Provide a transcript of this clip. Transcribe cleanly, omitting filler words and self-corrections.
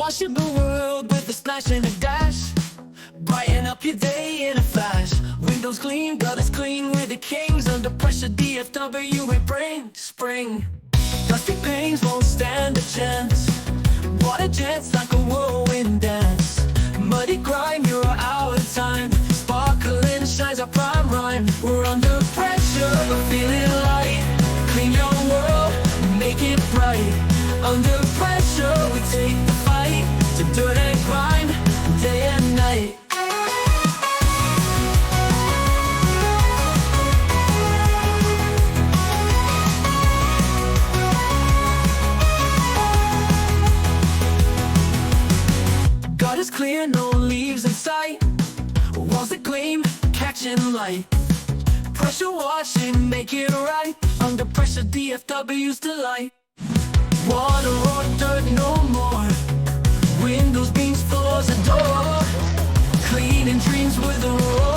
Washing the world with a splash and a dash. Brighten up your day in a flash. Windows clean, gutters clean, we're the kings. Under pressure, DFW, we bring spring. Dusty panes won't stand a chance. Water jets like a whirlwind dance. Muddy grime, you're our time. Sparkling shines our prime rhyme. We're under pressure, but feeling light. Clean your world, make it bright. Under pressure, we take the fight to dirt and grime, day and night. Gutters clear, no leaves in sight. Walls that gleam, catching light. Pressure washing, make it right. Under pressure, DFW's delight. Water or dirt, no more. Windows, beams, floors, a door. Cleaning dreams with a roar.